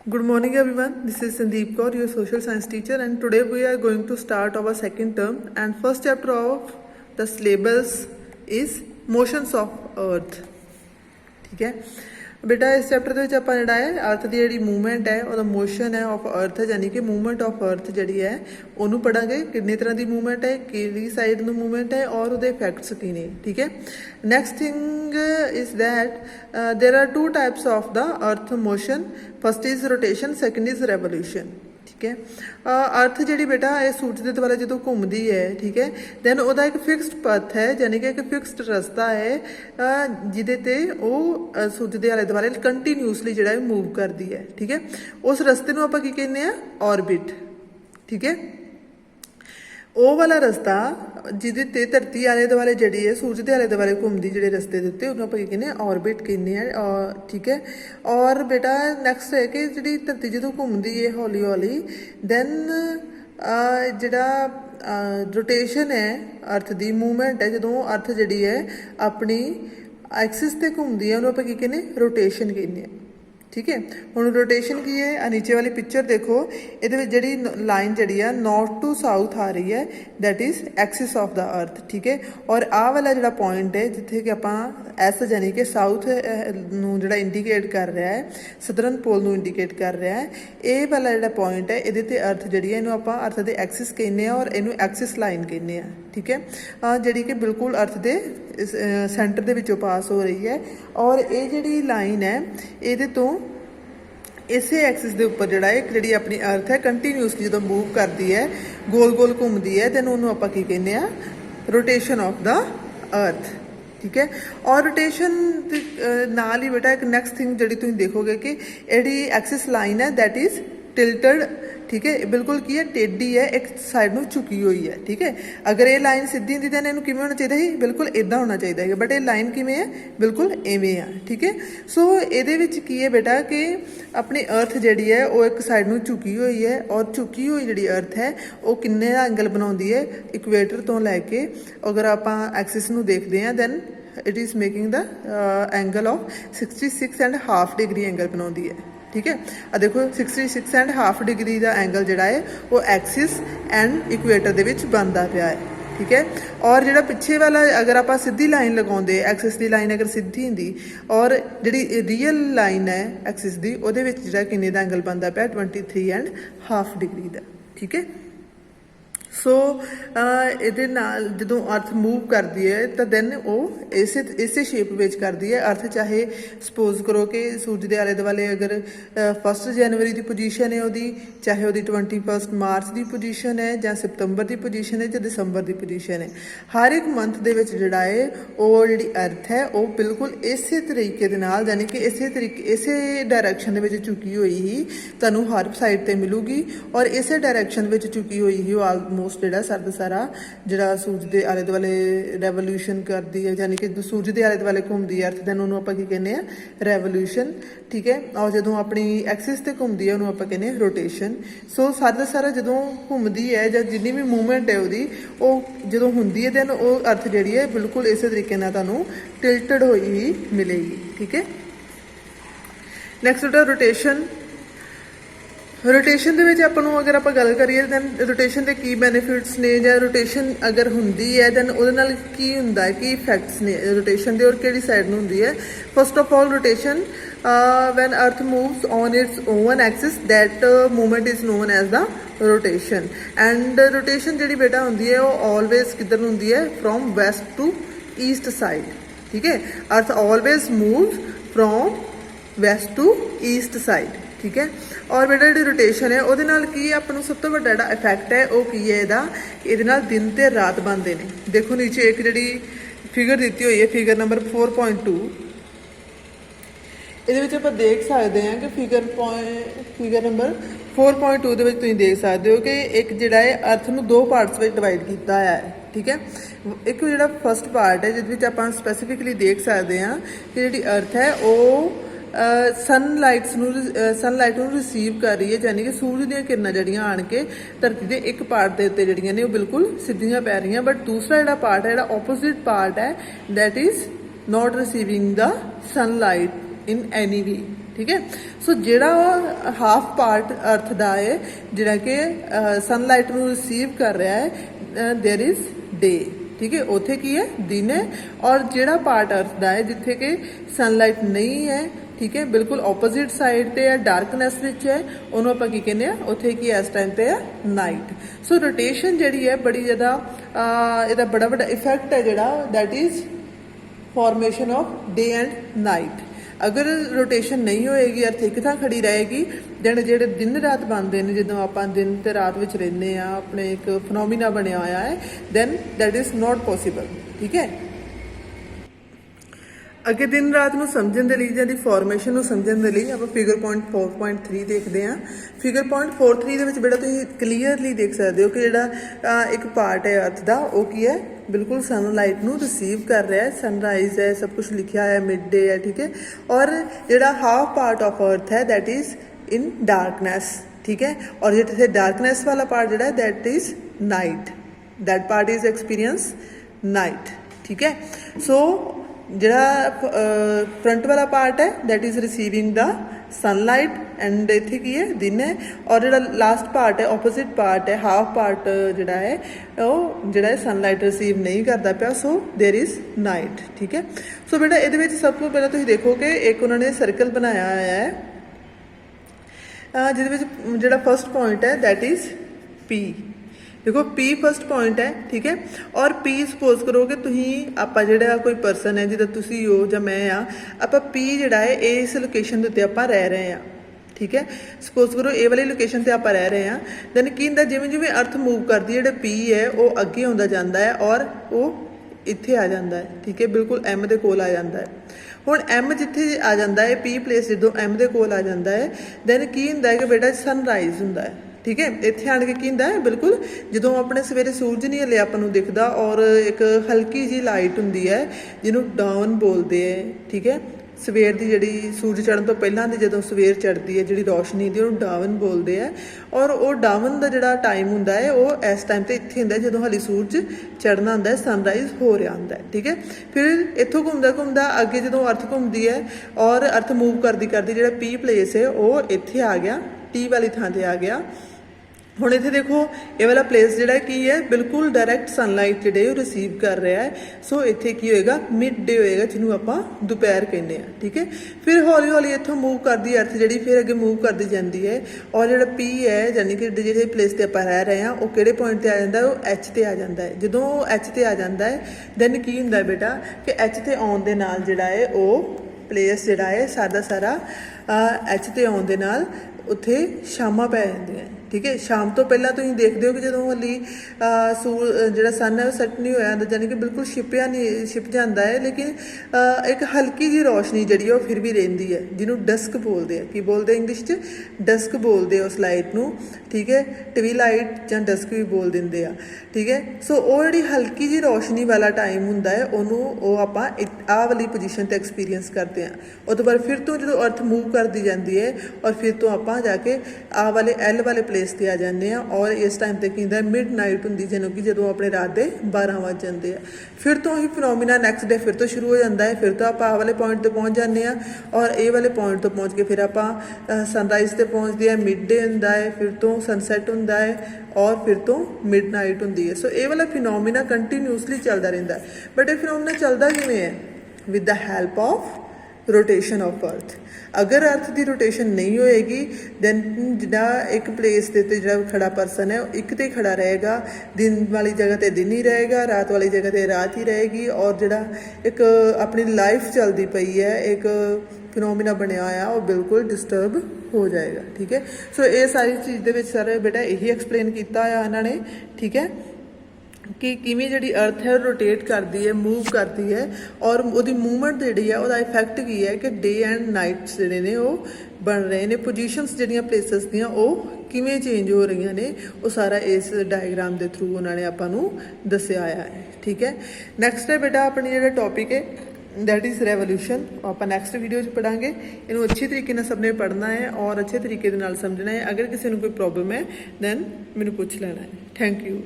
Good morning everyone, this is Sandeep Kaur, your social science teacher, and today we are going to start our second term, and first chapter of the syllabus is motions of earth. ठीक है बेटा, इस chapter ਦੇ ਵਿੱਚ ਆਪਾਂ ਜਿਹੜਾ ਹੈ ਅਰਥ ਦੀ ਜਿਹੜੀ ਮੂਵਮੈਂਟ ਹੈ ਉਹਦਾ ਮੋਸ਼ਨ ਹੈ ਆਫ ਅਰਥ, ਯਾਨੀ ਕਿ ਮੂਵਮੈਂਟ ਆਫ ਅਰਥ ਜਿਹੜੀ ਹੈ ਉਹਨੂੰ ਪੜਾਂਗੇ। ਕਿੰਨੇ ਤਰ੍ਹਾਂ ਦੀ ਮੂਵਮੈਂਟ ਹੈ, ਕਿਹੜੀ ਸਾਈਡ ਨੂੰ ਮੂਵਮੈਂਟ ਹੈ ਔਰ ਉਹਦੇ ਇਫੈਕਟਸ ਕੀ ਨੇ। ਠੀਕ ਹੈ, next thing is that there are two types of the earth motion. First is rotation, second is revolution. ठीक है, अर्थ जी बेटा ये सूरज के दुआरे जो घूमती है, ठीक है, दैन वह एक फिक्सड पथ है, यानी कि एक फिक्सड रस्ता है जिदे सूरज के आले दुआले कंटीन्यूसली जो मूव करती है। ठीक है, उस रस्ते को आप की कहने ऑर्बिट। ठीक है, ਉਹ ਵਾਲਾ ਰਸਤਾ ਜਿਹਦੇ ਤੇ ਧਰਤੀ ਆਲੇ ਦੁਆਲੇ ਜਿਹੜੀ ਹੈ ਸੂਰਜ ਦੇ ਆਲੇ ਦੁਆਲੇ ਘੁੰਮਦੀ ਜਿਹੜੇ ਰਸਤੇ ਦੇ ਉੱਤੇ ਉਹਨੂੰ ਆਪਾਂ ਕੀ ਕਹਿੰਦੇ ਆ ਆਰਬਿਟ ਕਹਿੰਦੇ ਆ। ਠੀਕ ਹੈ, ਔਰ ਬੇਟਾ ਨੈਕਸਟ ਹੈ ਕਿ ਜਿਹੜੀ ਧਰਤੀ ਜਦੋਂ ਘੁੰਮਦੀ ਹੈ ਹੌਲੀ ਹੌਲੀ ਦੈਨ ਜਿਹੜਾ ਰੋਟੇਸ਼ਨ ਹੈ ਅਰਥ ਦੀ ਮੂਵਮੈਂਟ ਹੈ, ਜਦੋਂ ਅਰਥ ਜਿਹੜੀ ਹੈ ਆਪਣੀ ਐਕਸਿਸ ਤੇ ਘੁੰਮਦੀ ਹੈ ਉਹਨੂੰ ਆਪਾਂ ਕੀ ਕਹਿੰਦੇ ਰੋਟੇਸ਼ਨ ਕਹਿੰਦੇ ਆ। ठीक है, हुण रोटेशन की है, नीचे वाली पिक्चर देखो, ये जी लाइन जी नॉर्थ टू साउथ आ रही है, that is axis of the earth. ठीक है, और आ वाला जो पॉइंट है जिथे कि आप एस यानी कि साउथ नूं जिहड़ा इंडीकेट कर रहा है, सदਰਨ पोल नूं इंडीकेट कर रहा है, ये वाला जो पॉइंट है ये अर्थ जी इनू आप अर्थ के एक्सिस कहने और इनू एक्सिस लाइन कहने। ठीक है, जी कि बिल्कुल अर्थ के सेंटर के विचों पास हो रही है, और ये जी लाइन है ये तो इसे एक्सिस के उपर जोड़ा एक जी अपनी अर्थ है कंटीन्यूसली जो मूव करती है, गोल गोल घूमती है, दैन उन्होंने आप की कहने रोटेशन ऑफ द अर्थ। ठीक है, और रोटेशन नाल ही बेटा एक नैक्सट थिंग जी तुम देखोगे कि जी एक्सिस लाइन है दैट इज टिल्टड। ठीक है, बिल्कुल की है टेढ़ी है, एक साइड में झुकी हुई है। ठीक है, अगर ये लाइन सीधी होंगी तो इन्हों किमें होना चाहिए, बिल्कुल इदा होना चाहिए है, बट ये लाइन किमें है बिल्कुल इवें है। ठीक है, सो ये की है बेटा कि अपनी अर्थ जी है वो एक साइड में झुकी हुई है, और झुकी हुई जी अर्थ है वो किन्ने एंगल बनाती है इक्वेटर तो लैके अगर आप एक्सिस में देखते हैं then it is making the angle of 66.5 degree angle बनाती है। ठीक है, देखो 66.5 डिग्री का एंगल जोड़ा है वो एक्सिस एंड इक्वेटर के बनता पाया है। ठीक है, और जो पिछे वाला अगर आप सीधी लाइन लगाते एक्सिस की लाइन अगर सीधी होंगी और जी रियल लाइन है एक्सिस की वो किन्ने का एंगल बनता पाया 23.5 डिग्री का। ठीक है, सो ये जो अर्थ मूव करती है तो दैन वो इसे शेप में करती है अर्थ। चाहे सपोज करो कि सूरज के आले दुआले अगर 1 जनवरी की पोजीशन है वो, चाहे वो 21 मार्च की पोजीशन है, या सितंबर की पोजीशन है, या दिसंबर की पोजीशन है, हर एक मंथ के जोड़ा है वो जी अर्थ है वो बिल्कुल इस तरीके यानी कि इस डायरैक्शन में झुकी हुई ही तुहानूं हर साइड पर मिलूगी, और इस डायरैक्शन में झुकी हुई ही आलमोस्ट ਜਿਹੜਾ ਸਾਰਾ ਸਾਰਾ ਜਿਹੜਾ ਸੂਰਜ ਦੇ ਆਲੇ ਦੁਆਲੇ ਰੈਵੋਲੂਸ਼ਨ ਕਰਦੀ ਹੈ, ਯਾਨੀ ਕਿ ਸੂਰਜ ਦੇ ਆਲੇ ਦੁਆਲੇ ਘੁੰਮਦੀ ਹੈ ਅਰਥ, ਦੈਨ ਉਹਨੂੰ ਆਪਾਂ ਕੀ ਕਹਿੰਦੇ ਆ ਰੈਵੋਲੂਸ਼ਨ। ਠੀਕ ਹੈ, ਔਰ ਜਦੋਂ ਆਪਣੀ ਐਕਸਿਸ ਤੇ ਘੁੰਮਦੀ ਹੈ ਉਹਨੂੰ ਆਪਾਂ ਕਹਿੰਦੇ ਆ ਰੋਟੇਸ਼ਨ। ਸੋ ਸਾਰਾ ਸਾਰਾ ਜਦੋਂ ਘੁੰਮਦੀ ਹੈ ਜਾਂ ਜਿੰਨੀ ਵੀ ਮੂਵਮੈਂਟ ਹੈ ਉਹਦੀ ਉਹ ਜਦੋਂ ਹੁੰਦੀ ਹੈ ਦੈਨ ਉਹ ਅਰਥ ਜਿਹੜੀ ਹੈ ਬਿਲਕੁਲ ਇਸੇ ਤਰੀਕੇ ਨਾਲ ਤੁਹਾਨੂੰ ਟਿਲਟਡ ਹੋਈ ਹੀ ਮਿਲੇਗੀ। ਠੀਕ ਹੈ, ਨੈਕਸਟ ਹੁੰਦਾ ਰੋਟੇਸ਼ਨ। रोटेशन के अगर आप गल करिए दैन रोटेशन के की बेनीफिट्स ने, या रोटेशन अगर होंगी है दैन वो की होंगे की इफैक्ट्स ने रोटेशन के, और कि साइड में होंगी है। First of all rotation when earth moves on its own axis that movement is known as the rotation. And rotation जी बेटा होंगी है वो ऑलवेज किधर होंगी है from west to east side. ठीक है, earth always move from west to east side. ठीक है, और बेटा जी रोटेशन है वो अपन सब तो बड़ा इफैक्ट है वो की है ये दिन तो रात बनते हैं। देखो नीचे एक जी फिगर दी हुई है, फिगर नंबर 4.2, ये आप देख सकते हैं कि फिगर नंबर 4.2 तुम देख सकते हो कि एक जोड़ा है अर्थ में 2 पार्ट्स में डिवाइड किया है। ठीक है, एक जो फस्ट पार्ट है जिस आप स्पैसीफिकली देख सकते हैं कि जी अर्थ है वो सनलाइट ਨੂੰ रिसीव कर रही है, यानी कि सूरज ਦੀਆਂ किरणा जड़ियाँ आन के धरती के एक पार्ट के उत्ते जड़ियाँ ने बिल्कुल सीधियां पै रही, बट दूसरा जो पार्ट है जो ओपोजिट पार्ट है that is not receiving the sunlight. In any way, ठीक है। सो ਜਿਹੜਾ ਹਾਫ ਪਾਰਟ ਅਰਥ ਦਾ ਹੈ ਜਿਹੜਾ ਕਿ ਸਨਲਾਈਟ ਨੂੰ ਰਿਸੀਵ ਕਰ ਰਿਹਾ ਹੈ, देयर इज डे, ठीक है। ਉੱਥੇ ਕੀ ਹੈ, ਦਿਨ ਹੈ। ਔਰ ਜਿਹੜਾ ਪਾर्ट अर्थ ਦਾ ਹੈ ਜਿੱਥੇ ਕਿ सनलाइट नहीं है, ठीक है, बिल्कुल ऑपोजिट साइड ते है, डार्कनैस विच है, ਉਹਨੂੰ ਆਪਾਂ ਕੀ ਕਹਿੰਦੇ ਆ, ਉੱਥੇ ਕੀ ਇਸ ਟਾਈਮ ਤੇ ਹੈ नाइट। सो रोटेशन ਜਿਹੜੀ ਹੈ ਬੜੀ ਜ਼ਿਆਦਾ ਇਹਦਾ ਬੜਾ ਵੱਡਾ ਇਫੈਕਟ ਹੈ ਜਿਹੜਾ, that is formation of day and night. अगर रोटेशन नहीं होएगी, अर्थ एक थां खड़ी रहेगी, दैन ਜਿਹੜੇ दिन रात बनते हैं, ਜਦੋਂ ਆਪਾਂ दिन ਤੇ रात ਵਿੱਚ ਰਹਿੰਦੇ ਆ, ਆਪਣੇ ਇੱਕ ਫਿਨੋਮੀਨਾ ਬਣਿਆ ਹੋਇਆ ਹੈ, then that is not possible, ठीक है। ਅੱਗੇ ਦਿਨ ਰਾਤ ਨੂੰ ਸਮਝਣ ਦੇ ਲਈ ਜਾਂ ਦੀ ਫਾਰਮੇਸ਼ਨ ਨੂੰ ਸਮਝਣ ਦੇ ਲਈ ਆਪਾਂ ਫਿਗਰ ਪੁਆਇੰਟ 4.3 ਦੇਖਦੇ ਹਾਂ। ਫਿਗਰ ਪੁਆਇੰਟ 4.3 ਦੇ ਵਿੱਚ ਬੇਟਾ ਤੁਸੀਂ ਕਲੀਅਰਲੀ ਦੇਖ ਸਕਦੇ ਹੋ ਕਿ ਜਿਹੜਾ ਇੱਕ ਪਾਰਟ ਹੈ ਅਰਥ ਦਾ, ਉਹ ਕੀ ਹੈ, ਬਿਲਕੁਲ ਸਨਲਾਈਟ ਨੂੰ ਰਿਸੀਵ ਕਰ ਰਿਹਾ ਹੈ। ਸਨਰਾਈਜ਼ ਹੈ, ਸਭ ਕੁਝ ਲਿਖਿਆ ਹੈ, ਮਿਡ ਡੇ ਹੈ, ਠੀਕ ਹੈ। ਔਰ ਜਿਹੜਾ ਹਾਫ ਪਾर्ट ऑफ अर्थ है दैट इज इन डार्कनेस, ठीक है। और जिथे डार्कनेस वाला पार्ट ਜਿਹੜਾ that is night, that part is experience night, ठीक है। सो ਜਿਹੜਾ फ्रंट वाला पार्ट है that is receiving the sunlight and इत्थे की है दिन है। और ਜਿਹੜਾ लास्ट पार्ट है ऑपोजिट पार्ट है, हाफ पार्ट ਜਿਹੜਾ है ਉਹ ਜਿਹੜਾ सनलाइट रिसीव नहीं करता ਪਿਆ, सो देयर इज नाइट, ठीक है। सो बेटा ਇਹਦੇ ਵਿੱਚ ਸਭ ਤੋਂ ਪਹਿਲਾਂ ਤੁਸੀਂ ਦੇਖੋ ਕਿ ਇੱਕ ਉਹਨਾਂ ਨੇ ਸਰਕਲ ਬਣਾਇਆ ਹੋਇਆ ਹੈ ਜਿਹਦੇ ਵਿੱਚ ਜਿਹੜਾ ਫਸਟ ਪੁਆਇੰਟ ਹੈ दैट इज पी। देखो P फस्ट पॉइंट है, ठीक है। और P सपोज करो कि तुही आप जो कोई परसन है जिदा तुसी हो या मैं आप P जोड़ा है इस लोकेशन के उत्ते आप रह रहे हैं, ठीक है। सपोज करो ये वाली लोकेशन से आप रह रहे हैं, दैन की होंदा जिवें जिवें अर्थ मूव करती है जो P है वो अगे आउंदा जांदा है और वो इत्थे आ जाता है, ठीक है, बिल्कुल M दे कोल आ जाता है। हुण M जिथे आ जाता है, P प्लेस जो M दे कोल आ जाता है, दैन की होंदा है कि बेटा सनराइज होंदा है, ठीक है। इत्थे आण के की होंदा है, बिल्कुल जो अपने सवेरे सूरज नहीं हले आपां नूं दिखदा और एक हल्की जी लाइट हुंदी है जिन्हों डाउन बोलते हैं, ठीक है। सवेर की जिहड़ी सूरज चढ़न तो पहलां दी जदों सवेर चढ़ती है जिहड़ी रोशनी दी उहनूं डावन बोलते हैं। और वो डावन का जिहड़ा टाइम हुंदा है वो इस टाइम ते इत्थे हुंदा है जदों हाली सूरज चढ़ना हुंदा है, सनराइज हो रहा हुंदा है, ठीक है। फिर इत्थों घूमदा घूमदा अगे जदों अर्थ घूमदी है और अर्थ मूव करदी करदी जिहड़ा पी प्लेस है वो इत्थे आ गया, टी वाली थां ते आ गया। हुण इत्थे देखो ये वाला प्लेस जिहड़ा की है बिल्कुल डायरैक्ट सनलाइट जिहड़े वो रिसीव कर रहा है, सो इत्थे की होएगा मिड डे होएगा जिन्होंने आपां दोपहर कहने हैं, ठीक है। फिर हौली हौली इत्थों मूव करदी अर्थ जिहड़ी फिर अगे मूव करदी जांदी है और जिहड़ा पी है यानी कि जिहड़े प्लेस ते आपां रह रहे हैं वो किहड़े पॉइंट ते आ जांदा है, वो एच ते आ जांदा है। जदों एच ते आ जांदा है दैन की हुंदा है बेटा कि एच ते आउण दे नाल जिहड़ा है वो प्लेस जिहड़ा है सारा सारा एच ते आउण दे नाल उत्थे शामां पै जांदियां, ठीक है। शाम तो पहला तुम देखते हो कि जो हली जो सन है वो सैट नहीं होया, यानी कि बिल्कुल छिपया नहीं, छिप जाता है, लेकिन एक हल्की जी रोशनी जी फिर भी रही है जिन्होंने डस्क बोलते हैं। की बोलते हैं इंग्लिश च? डस्क बोलते हैं उस लाइट नूं, ठीक है। ट्वी लाइट या डस्क भी बोल देंगे आ, ठीक है। सो वो जी हल्की जी रोशनी वाला टाइम होंदा है उन्होंने आप आ वाली पोजीशन ते एक्सपीरियंस करते हैं। उस तो बाद फिर तो जो अर्थ मूव करती जाती है और फिर तो आप जाके आ वाले एल वाले प्लेस ते आ जाते हैं और इस टाइम ते की होंदा मिड नाइट होंदी जिन्हों कि जो अपने रात के 12 बज जाते हैं। फिर तो ही फिनोमिना नैक्सट डे फिर तो शुरू हो जाता है, फिर तो आप आ वाले पॉइंट पर पहुँच जाते हैं और ए वाले पॉइंट तो पहुँच के फिर आप सनराइज से पहुँचते हैं, मिड डे होंदा है, फिर तो सनसैट होंदा है और फिर तो मिड नाइट होंदी है। सो ये वाला फिनोमिना कंटीन्यूसली चलता रहता है। बट ये फिनोमिना चलता किवें है? With the help of rotation of earth. अगर अर्थ की रोटेशन नहीं होएगी दैन जिदा एक प्लेस के उत्ते जिहड़ा खड़ा परसन है एक तो खड़ा रहेगा, दिन वाली जगह ते दिन ही रहेगा, रात वाली जगह ते रात ही रहेगी और जिहड़ा एक अपनी लाइफ चलती पई है एक फिनोमिना बनया होया वो बिल्कुल डिस्टर्ब हो जाएगा, ठीक है। सो ये सारी चीज़ दे विच सारे बेटा यही एक्सप्लेन किया होया इन्होंने, ठीक है, कि किवें जिहड़ी अर्थ है रोटेट करती है, मूव करती है और उसकी मूवमेंट जिहड़ी है उसका इफैक्ट की है कि डे एंड नाइट्स जिहड़े ने वो बन रहे हैं, पोजीशनस जिहड़ियां प्लेसिस दियां वो किवें चेंज हो रही ने, वो सारा इस डायग्राम के थ्रू उन्होंने आपां नूं दस्सिया होया है, ठीक है। नैक्सट है बेटा अपनी जिहड़ा टॉपिक है दैट इज़ रेवोल्यूशन, आप नैक्सट वीडियो पढ़ांगे। इनू अच्छे तरीके नाल सबने पढ़ना है और अच्छे तरीके दे नाल समझना है। अगर किसी को कोई प्रॉब्लम है दैन मैनूं पुछ लेना है। Thank you.